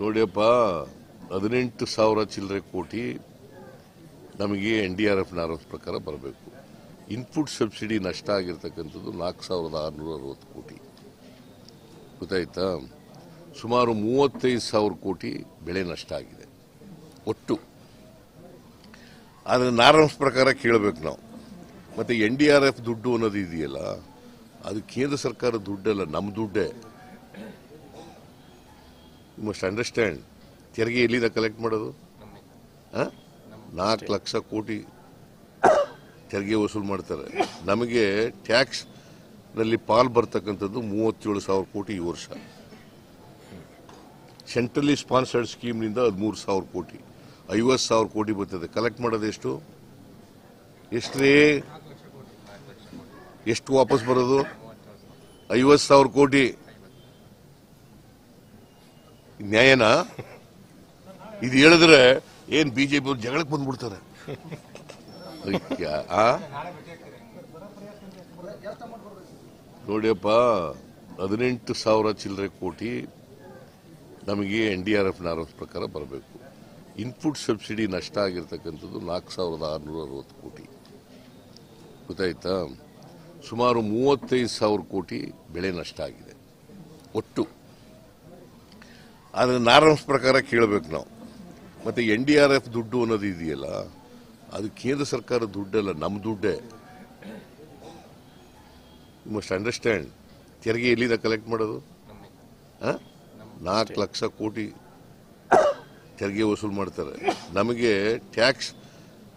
ನೋಡಿಯಪ್ಪ 18,000 ಚಿಲ್ಲರೆ ಕೋಟಿ ನಮಗೆ NDRF ಪ್ರಕಾರ ಬರಬೇಕು. ಇನ್ಪುಟ್ ಸಬ್ಸಿಡಿ ನಷ್ಟ ಆಗಿರ್ತಕ್ಕಂಥದ್ದು 4,660 ಕೋಟಿ ಗೊತ್ತಾಯ್ತಾ. ಸುಮಾರು 35,000 ಕೋಟಿ ಬೆಳೆ ನಷ್ಟ ಆಗಿದೆ ಒಟ್ಟು. ಆದರೆ ನಾರ್ಮ್ಸ್ ಪ್ರಕಾರ ಕೇಳಬೇಕು ನಾವು. ಮತ್ತೆ NDRF ದುಡ್ಡು ಅನ್ನೋದು ಇದೆಯಲ್ಲ, ಅದು ಕೇಂದ್ರ ಸರ್ಕಾರದ ದುಡ್ಡಲ್ಲ, ನಮ್ಮ ದುಡ್ಡೇ. You must understand. ತೆರಿಗೆ ಎಲ್ಲಿಂದ ಕಲೆಕ್ಟ್ ಮಾಡೋದು? 4 ಲಕ್ಷ ಕೋಟಿ ತೆರಿಗೆ ವಸೂಲು ಮಾಡ್ತಾರೆ. ನಮಗೆ ಟ್ಯಾಕ್ಸ್ ನಲ್ಲಿ ಪಾಲ್ ಬರ್ತಕ್ಕಂಥದ್ದು 37,000 ಕೋಟಿ ಈ ವರ್ಷ. ಸೆಂಟ್ರಲಿ ಸ್ಪಾನ್ಸರ್ಡ್ ಸ್ಕೀಮ್ನಿಂದ 13,000 ಕೋಟಿ, 50,000 ಕೋಟಿ ಬರ್ತದೆ. ಕಲೆಕ್ಟ್ ಮಾಡೋದು ಎಷ್ಟು? ಎಷ್ಟು ವಾಪಸ್ ಬರೋದು? 50,000 ಕೋಟಿ. ನ್ಯಾಯನಾ? ಇದು ಹೇಳಿದ್ರೆ ಏನ್ ಬಿಜೆಪಿ ಅವ್ರು ಜಗಳಕ್ಕೆ ಬಂದ್ಬಿಡ್ತಾರೆ. ನೋಡಿಯಪ್ಪ 18,000 ಚಿಲ್ಲರೆ ಕೋಟಿ ನಮಗೆ NDRF ಪ್ರಕಾರ ಬರಬೇಕು. ಇನ್ಪುಟ್ ಸಬ್ಸಿಡಿ ನಷ್ಟ ಆಗಿರ್ತಕ್ಕಂಥದ್ದು 4,660 ಕೋಟಿ ಗೊತ್ತಾಯ್ತಾ. ಸುಮಾರು 35,000 ಕೋಟಿ ಬೆಳೆ ನಷ್ಟ ಆಗಿದೆ ಒಟ್ಟು. ಆದರೆ ನಾರ್ಮ್ಸ್ ಪ್ರಕಾರ ಕೇಳಬೇಕು ನಾವು. ಮತ್ತೆ NDRF ದುಡ್ಡು ಅನ್ನೋದು ಇದೆಯಲ್ಲ, ಅದು ಕೇಂದ್ರ ಸರ್ಕಾರದ ದುಡ್ಡಲ್ಲ, ನಮ್ಮ ದುಡ್ಡೇ. You must understand. ತೆರಿಗೆ ಎಲ್ಲಿಂದ ಕಲೆಕ್ಟ್ ಮಾಡೋದು? 4 ಲಕ್ಷ ಕೋಟಿ ತೆರಿಗೆ ವಸೂಲು ಮಾಡ್ತಾರೆ. ನಮಗೆ ಟ್ಯಾಕ್ಸ್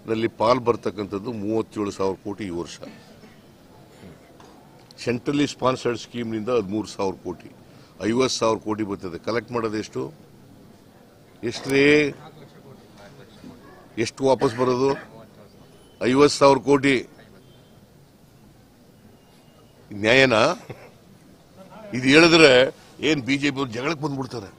ನಲ್ಲಿ ಪಾಲ್ ಬರ್ತಕ್ಕಂಥದ್ದು 37,000 ಕೋಟಿ ಈ ವರ್ಷ. ಸೆಂಟ್ರಲಿ ಸ್ಪಾನ್ಸರ್ಡ್ ಸ್ಕೀಮ್ನಿಂದ 13,000 ಕೋಟಿ, 50,000 ಕೋಟಿ ಬರ್ತದೆ. ಕಲೆಕ್ಟ್ ಮಾಡೋದು ಎಷ್ಟು? ಎಷ್ಟು ವಾಪಸ್ ಬರೋದು? 50,000 ಕೋಟಿ. ನ್ಯಾಯನಾ? ಇದು ಹೇಳಿದ್ರೆ ಏನ್ ಬಿಜೆಪಿ ಅವ್ರು ಜಗಳಕ್ಕೆ ಬಂದ್ಬಿಡ್ತಾರೆ.